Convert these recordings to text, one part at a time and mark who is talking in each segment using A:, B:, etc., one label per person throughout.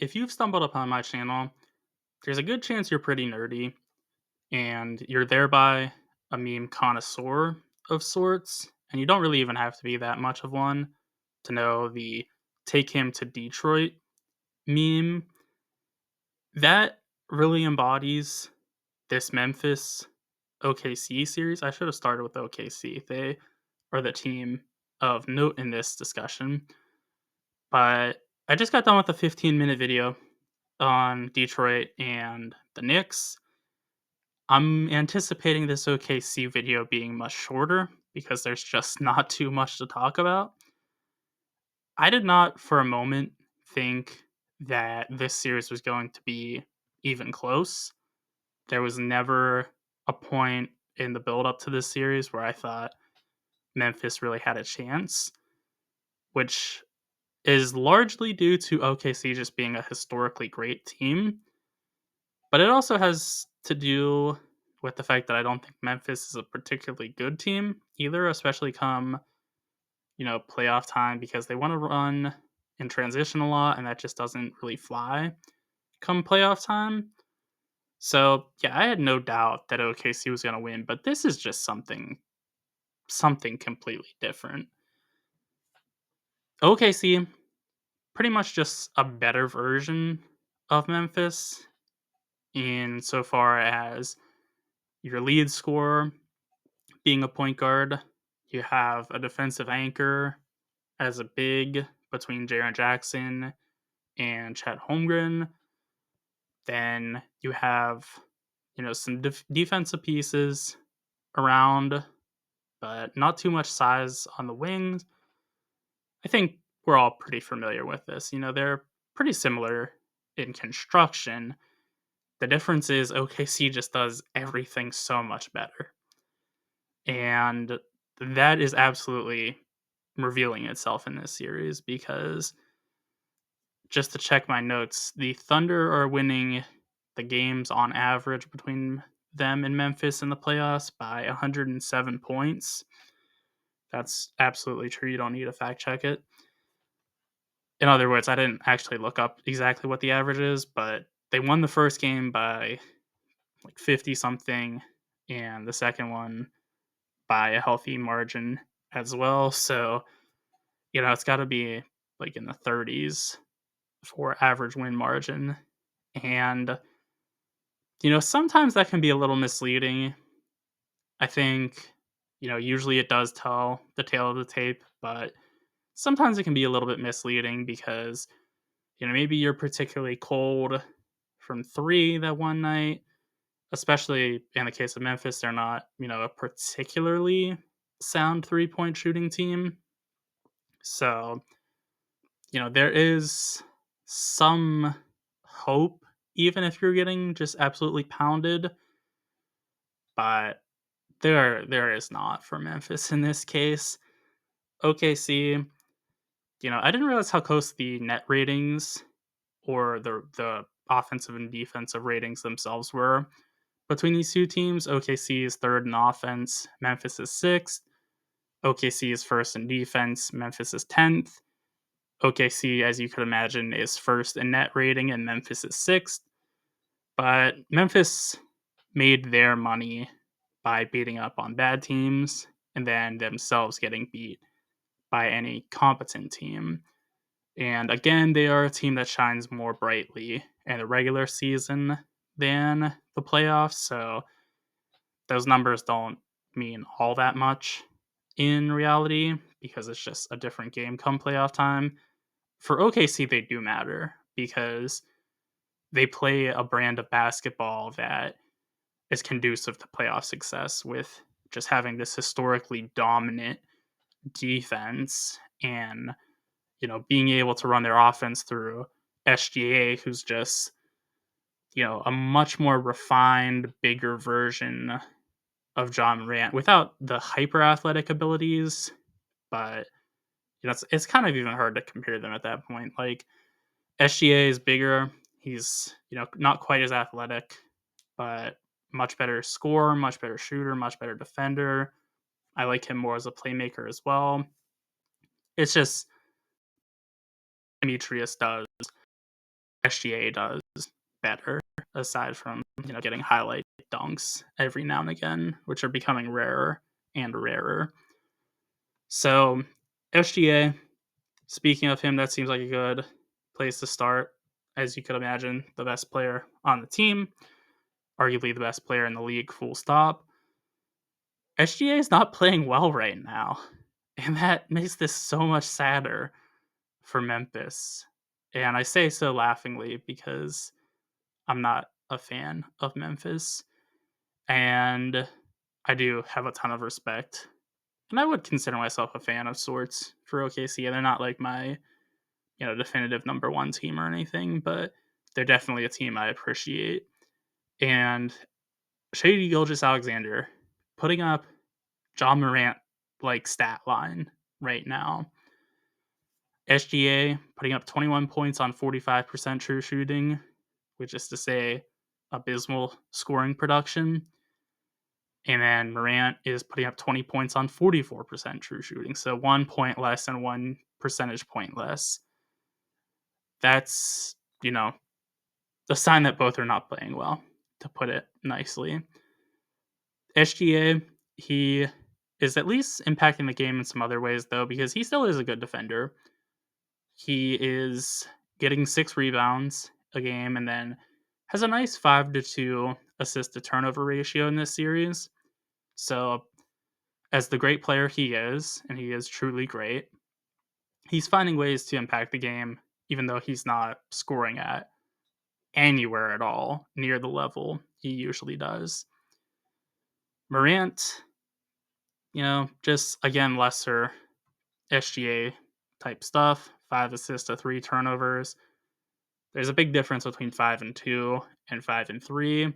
A: if you've stumbled upon my channel, there's a good chance you're pretty nerdy and you're thereby a meme connoisseur of sorts. And you don't really even have to be that much of one to know the take him to Detroit meme. That really embodies this Memphis OKC series. I should have started with OKC. They are the team of note in this discussion. But I just got done with a 15-minute video on Detroit and the Knicks. I'm anticipating this OKC video being much shorter because there's just not too much to talk about. I did not for a moment think that this series was going to be even close. There was never a point in the build up to this series where I thought Memphis really had a chance, which is largely due to OKC just being a historically great team. But it also has to do with the fact that I don't think Memphis is a particularly good team either, especially come, playoff time because they want to run in transition a lot and that just doesn't really fly come playoff time. So, yeah, I had no doubt that OKC was going to win, but this is just something completely different. OKC pretty much just a better version of Memphis insofar as your lead scorer being a point guard. You have a defensive anchor as a big between Jaren Jackson and Chet Holmgren. Then you have, some defensive pieces around, but not too much size on the wings. I think we're all pretty familiar with this. They're pretty similar in construction. The difference is OKC just does everything so much better. And that is absolutely revealing itself in this series because just to check my notes, the Thunder are winning the games on average between them and Memphis in the playoffs by 107 points. That's absolutely true. You don't need to fact check it. In other words, I didn't actually look up exactly what the average is, but they won the first game by like 50 something and the second one by a healthy margin as well. So, it's got to be like in the 30s for average win margin. And, sometimes that can be a little misleading. I think, usually it does tell the tale of the tape, but sometimes it can be a little bit misleading because, maybe you're particularly cold from three that one night, especially in the case of Memphis. They're not, a particularly sound 3-point shooting team. So, there is some hope, even if you're getting just absolutely pounded, but there is not for Memphis in this case. OKC, I didn't realize how close the net ratings or the offensive and defensive ratings themselves were between these two teams. OKC is third in offense, Memphis is sixth. OKC is first in defense, Memphis is 10th. OKC, as you could imagine, is first in net rating, and Memphis is sixth. But Memphis made their money by beating up on bad teams and then themselves getting beat by any competent team. And again, they are a team that shines more brightly in the regular season than the playoffs. So those numbers don't mean all that much in reality because it's just a different game come playoff time. For OKC, they do matter because they play a brand of basketball that is conducive to playoff success with just having this historically dominant defense and, being able to run their offense through SGA, who's just, a much more refined, bigger version of John Morant without the hyper athletic abilities. But, it's kind of even hard to compare them at that point. Like, SGA is bigger. He's, not quite as athletic, but much better scorer, much better shooter, much better defender. I like him more as a playmaker as well. It's just Demetrius does SGA does better, aside from, getting highlight dunks every now and again, which are becoming rarer and rarer. So, SGA, speaking of him, that seems like a good place to start. As you could imagine, the best player on the team, arguably the best player in the league, full stop. SGA is not playing well right now, and that makes this so much sadder for Memphis. And I say so laughingly because I'm not a fan of Memphis, and I do have a ton of respect. And I would consider myself a fan of sorts for OKC. They're not like my, definitive number one team or anything, but they're definitely a team I appreciate. And Shady Gilgeous-Alexander putting up John Morant like stat line right now. SGA putting up 21 points on 45% true shooting, which is to say abysmal scoring production. And then Morant is putting up 20 points on 44% true shooting. So 1 point less and 1 percentage point less. That's, a sign that both are not playing well, to put it nicely. SGA, he is at least impacting the game in some other ways, though, because he still is a good defender. He is getting 6 rebounds a game and then has a nice 5-2 assist to turnover ratio in this series. So, as the great player he is, and he is truly great, he's finding ways to impact the game, even though he's not scoring at anywhere at all near the level he usually does. Morant, just again, lesser SGA type stuff. 5 assists to 3 turnovers. There's a big difference between 5-2 and 5-3.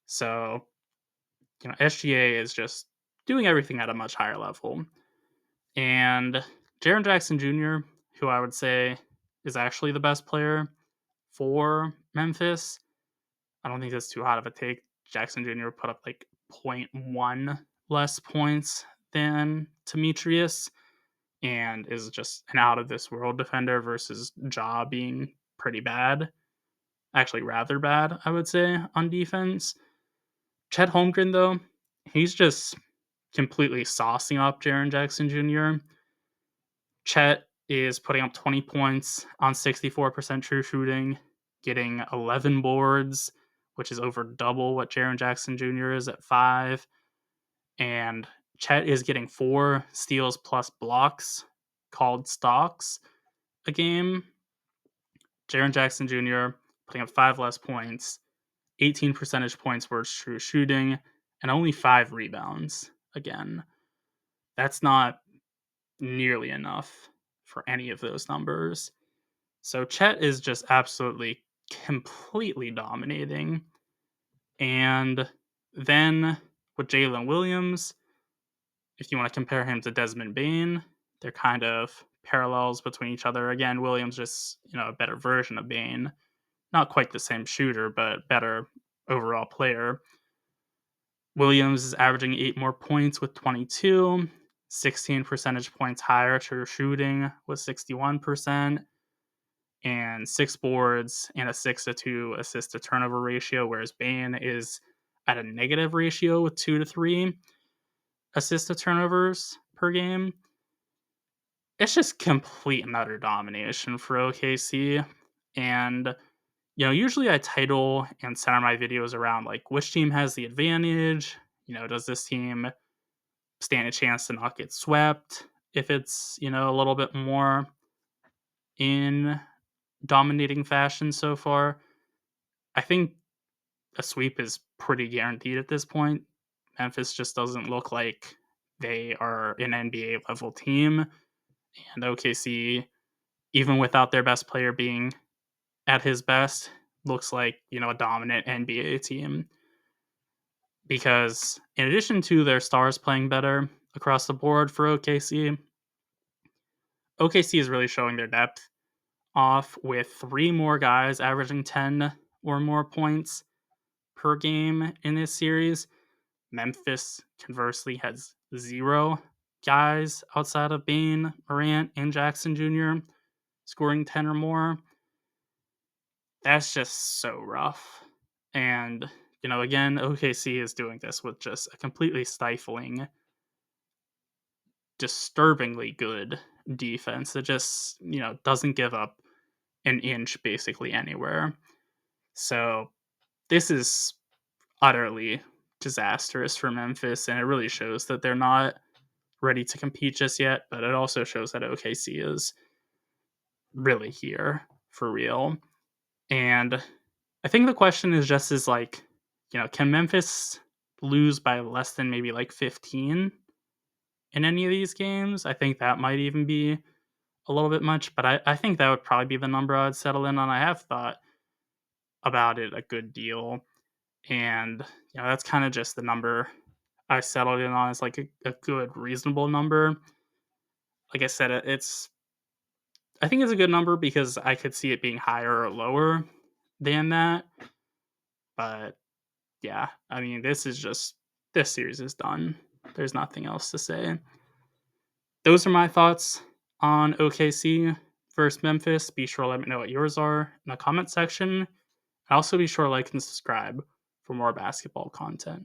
A: So, SGA is just doing everything at a much higher level. And Jaren Jackson Jr., who I would say is actually the best player for Memphis, I don't think that's too hot of a take. Jackson Jr. put up like 0.1 less points than Demetrius and is just an out of this world defender versus Ja being pretty bad. Actually, rather bad, I would say, on defense. Chet Holmgren, though, he's just completely saucing up Jaren Jackson Jr. Chet is putting up 20 points on 64% true shooting, getting 11 boards, which is over double what Jaren Jackson Jr. is at 5. And Chet is getting 4 steals plus blocks called stocks a game. Jaren Jackson Jr. putting up 5 less points, 18 percentage points worth true shooting, and only 5 rebounds. Again, that's not nearly enough for any of those numbers. So Chet is just absolutely completely dominating. And then with Jalen Williams, if you want to compare him to Desmond Bane, they're kind of parallels between each other. Again, Williams just, a better version of Bane. Not quite the same shooter, but better overall player. Williams is averaging 8 more points with 22, 16 percentage points higher true shooting with 61%, and 6 boards and a 6-2 assist to turnover ratio, whereas Bane is at a negative ratio with 2-3 assist to turnovers per game. It's just complete and utter domination for OKC. And, usually I title and center my videos around like which team has the advantage. Does this team stand a chance to not get swept if it's, a little bit more in dominating fashion so far? I think a sweep is pretty guaranteed at this point. Memphis just doesn't look like they are an NBA level team. And OKC, even without their best player being at his best, looks like, a dominant NBA team. Because in addition to their stars playing better across the board for OKC, OKC is really showing their depth off with 3 more guys averaging 10 or more points per game in this series. Memphis, conversely, has 0 guys outside of Bane, Morant, and Jackson Jr. scoring 10 or more. That's just so rough. And, again, OKC is doing this with just a completely stifling, disturbingly good defense that just, doesn't give up an inch basically anywhere. So this is utterly disastrous for Memphis, and it really shows that they're not ready to compete just yet, but it also shows that OKC is really here for real. And I think the question is just is like, can Memphis lose by less than maybe like 15 in any of these games? I think that might even be a little bit much, but I think that would probably be the number I'd settle in on. I have thought about it a good deal. And that's kind of just the number I settled in on, is like a good, reasonable number. Like I said, I think it's a good number because I could see it being higher or lower than that. But yeah, I mean, this series is done. There's nothing else to say. Those are my thoughts on OKC versus Memphis. Be sure to let me know what yours are in the comment section. And also be sure to like and subscribe for more basketball content.